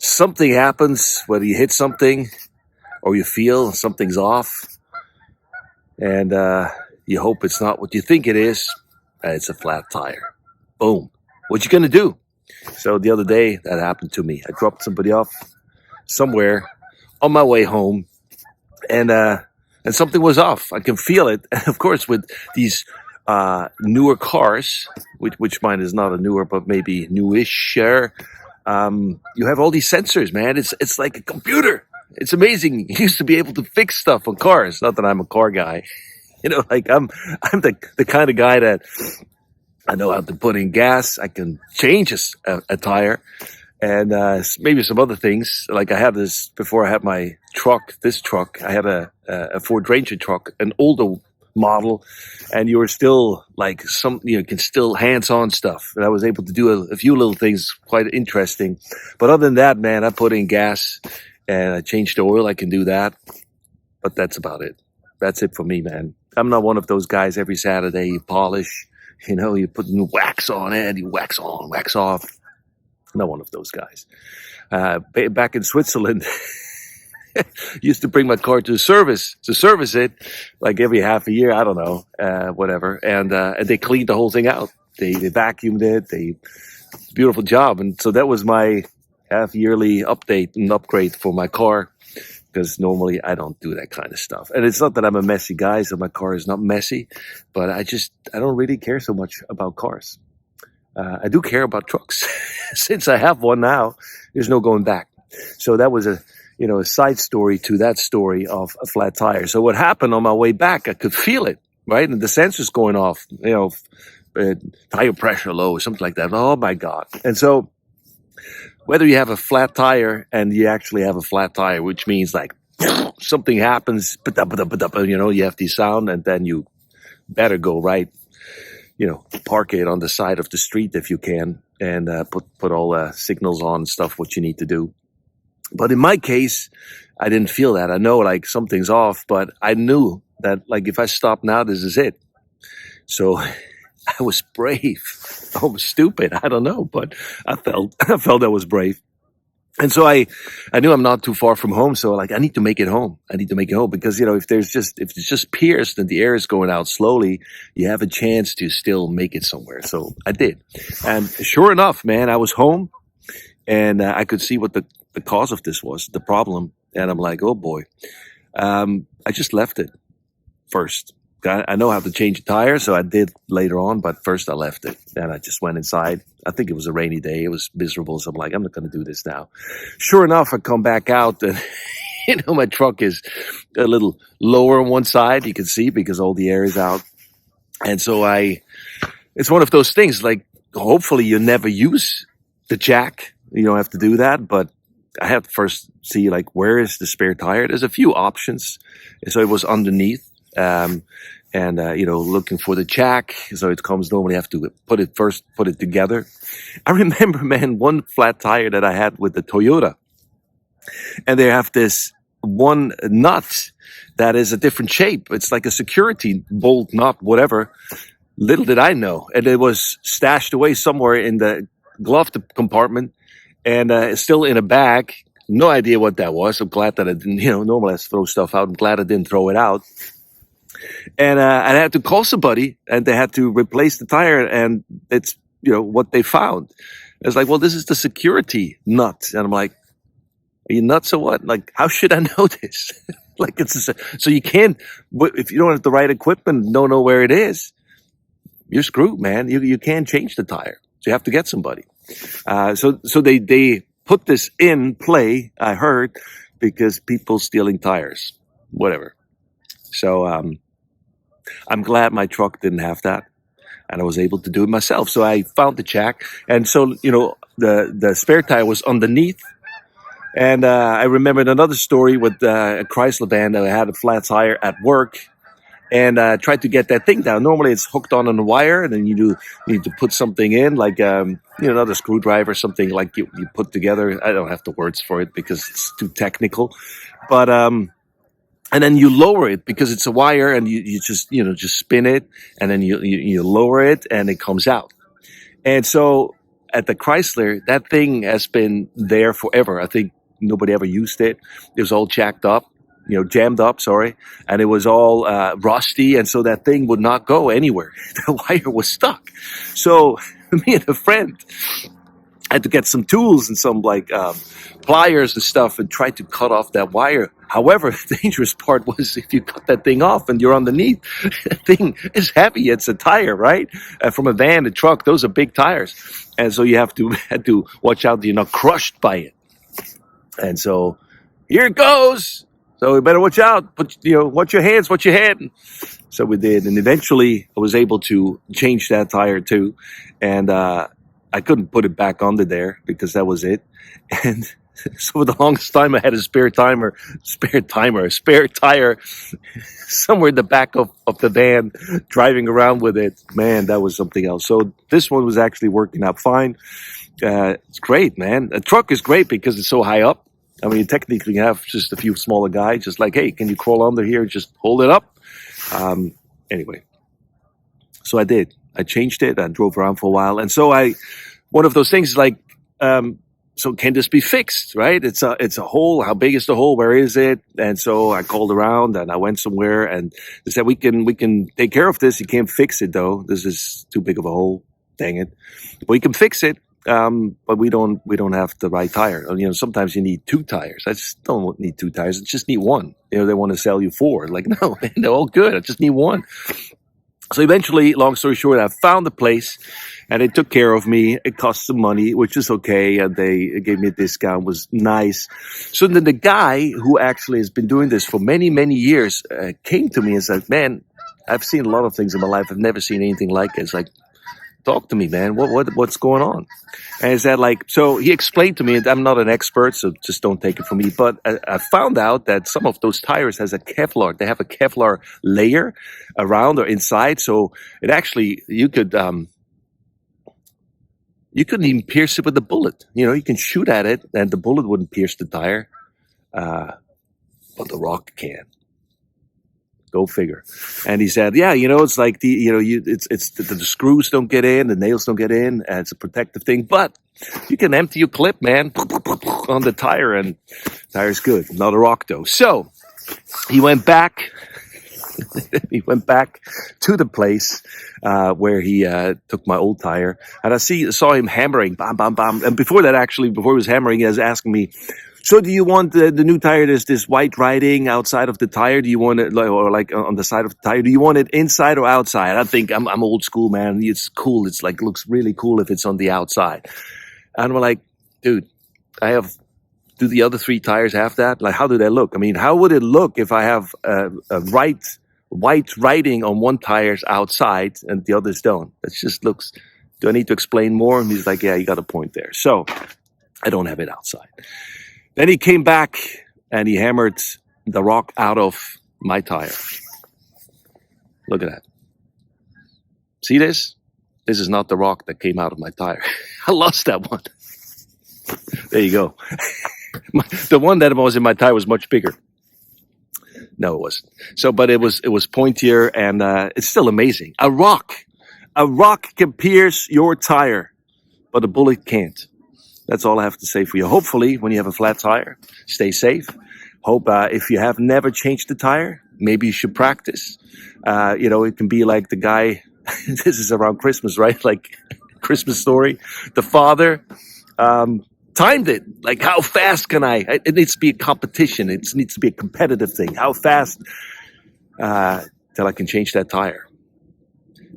something happens, whether you hit something or you feel something's off, and you hope it's not what you think it is. It's a flat tire. Boom. What you gonna do? So the other day that happened to me. I dropped somebody off somewhere on my way home, and something was off. I can feel it. And of course, with these newer cars, which mine is not a newer, but maybe newish, you have all these sensors, man. It's like a computer. It's amazing. You used to be able to fix stuff on cars. Not that I'm a car guy, like I'm the kind of guy that I know how to put in gas. I can change a tire, and maybe some other things. Like I had this before. I had my truck. This truck, I had a Ford Ranger truck, an older model, and you were still like can still hands-on stuff. And I was able to do a few little things quite interesting. But other than that, man, I put in gas and I changed the oil. I can do that, but that's about it. That's it for me, man. I'm not one of those guys every Saturday you polish, you put new wax on it, you wax on, wax off. Not one of those guys. Back in Switzerland, used to bring my car to service it like every half a year. I don't know, whatever. And they cleaned the whole thing out. They vacuumed it. Beautiful job. And so that was my half yearly update and upgrade for my car, because normally I don't do that kind of stuff. And it's not that I'm a messy guy, so my car is not messy, but I don't really care so much about cars. I do care about trucks. Since I have one now, there's no going back. So that was a side story to that story of a flat tire. So what happened on my way back, I could feel it, right? And the sensor's going off, tire pressure low, something like that. Oh my God. And so whether you have a flat tire and you actually have a flat tire, which means like something happens, you have the sound, and then you better go right, park it on the side of the street if you can, and put all the signals on, stuff, what you need to do. But in my case, I didn't feel that. I know like something's off, but I knew that like if I stop now, this is it. So I was brave. I was stupid. I don't know, but I felt I was brave. And so I knew I'm not too far from home. So like, I need to make it home. Because, if it's just pierced and the air is going out slowly, you have a chance to still make it somewhere. So I did. And sure enough, man, I was home, and I could see what the cause of this was, the problem. And I'm like, oh boy. I just left it first. I know how to change a tire, so I did later on, but first I left it. And I just went inside. I think it was a rainy day. It was miserable. So I'm like, I'm not going to do this now. Sure enough, I come back out, and my truck is a little lower on one side. You can see because all the air is out. And so it's one of those things, like, hopefully you never use the jack. You don't have to do that, but I have to first see, like, where is the spare tire? There's a few options. So it was underneath. Looking for the jack. So it comes, normally have to put it together. I remember, man, one flat tire that I had with the Toyota, and they have this one nut that is a different shape. It's like a security bolt nut, whatever. Little did I know. And it was stashed away somewhere in the glove compartment, and still in a bag. No idea what that was. I'm glad that I didn't, normally I throw stuff out. I'm glad I didn't throw it out. And I had to call somebody, and they had to replace the tire, and it's, what they found. It's like, well, this is the security nut. And I'm like, are you nuts or what? Like, how should I know this? Like, so you can't, if you don't have the right equipment, don't know where it is, you're screwed, man. You can't change the tire. So you have to get somebody. So they put this in play, I heard, because people stealing tires, whatever. So, I'm glad my truck didn't have that, and I was able to do it myself. So I found the jack, and so, the spare tire was underneath. And I remembered another story with a Chrysler van that had a flat tire at work, and tried to get that thing down. Normally it's hooked on a wire, and then you need to put something in, like another screwdriver, something like you put together. I don't have the words for it because it's too technical, but and then you lower it because it's a wire, and you just spin it, and then you lower it, and it comes out. And so at the Chrysler, that thing has been there forever. I think nobody ever used it. It was all jacked up, jammed up, sorry. And it was all rusty. And so that thing would not go anywhere. The wire was stuck. So me and a friend had to get some tools and some pliers and stuff and try to cut off that wire. However, the dangerous part was if you cut that thing off and you're underneath, that thing is heavy. It's a tire, right? From a van, a truck, those are big tires. And so you had to watch out that you're not crushed by it. And so here it goes. So we better watch out. Watch your hands, watch your head. So we did. And eventually I was able to change that tire too. And I couldn't put it back under there because that was it. And so for the longest time, I had a spare tire somewhere in the back of the van, driving around with it. Man, that was something else. So this one was actually working out fine. It's great, man. A truck is great because it's so high up. I mean, you technically have just a few smaller guys, just like, hey, can you crawl under here? Just hold it up. Anyway, so I did. I changed it. I drove around for a while. And so one of those things like, so can this be fixed, right? It's a hole. How big is the hole? Where is it? And so I called around and I went somewhere and they said, we can take care of this. You can't fix it though. This is too big of a hole. Dang it. But we can fix it. But we don't have the right tire. Sometimes you need 2 tires. I just don't need 2 tires. I just need 1. They want to sell you 4. Like, no, man, they're all good. I just need 1. So eventually, long story short, I found a place and they took care of me. It cost some money, which is okay. And they gave me a discount, was nice. So then the guy who actually has been doing this for many, many years came to me and said, man, I've seen a lot of things in my life. I've never seen anything like it. It's like, talk to me, man. What's going on? And is that so he explained to me, and I'm not an expert, so just don't take it from me. But I found out that some of those tires they have a Kevlar layer around or inside. So it actually, you couldn't even pierce it with a bullet. You can shoot at it and the bullet wouldn't pierce the tire. But the rock can. Go figure. And he said, yeah, it's like the screws don't get in, the nails don't get in, and it's a protective thing. But you can empty your clip, man, on the tire, and tire's good. Not a rock though. So he went back. He went back to the place where he took my old tire, and I saw him hammering, bam, bam, bam. And before he was hammering, he was asking me, so do you want the new tire, this white writing outside of the tire? Do you want it on the side of the tire? Do you want it inside or outside? I think I'm old school, man. It's cool. It's looks really cool if it's on the outside. And we're like, dude, do the other 3 tires have that? Like, how do they look? I mean, how would it look if I have a white writing on one tire's outside and the others don't? It just looks, do I need to explain more? And he's like, yeah, you got a point there. So I don't have it outside. Then he came back and he hammered the rock out of my tire. Look at that. See this? This is not the rock that came out of my tire. I lost that one. There you go. The one that was in my tire was much bigger. No, it wasn't. So, but it was pointier and it's still amazing. A rock can pierce your tire, but a bullet can't. That's all I have to say for you. Hopefully, when you have a flat tire, stay safe. Hope if you have never changed the tire, maybe you should practice. It can be like the guy, this is around Christmas, right? Like Christmas story. The father timed it. Like, how fast can it needs to be a competition. It needs to be a competitive thing. How fast till I can change that tire.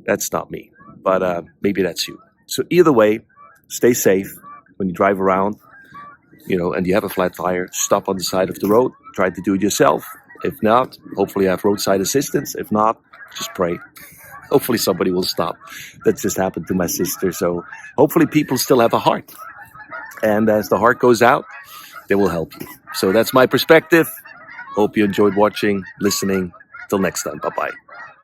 That's not me, but maybe that's you. So either way, stay safe. When you drive around, and you have a flat tire, stop on the side of the road, try to do it yourself. If not, hopefully you have roadside assistance. If not, just pray. Hopefully somebody will stop. That just happened to my sister. So hopefully people still have a heart. And as the heart goes out, they will help you. So that's my perspective. Hope you enjoyed watching, listening. Till next time. Bye-bye.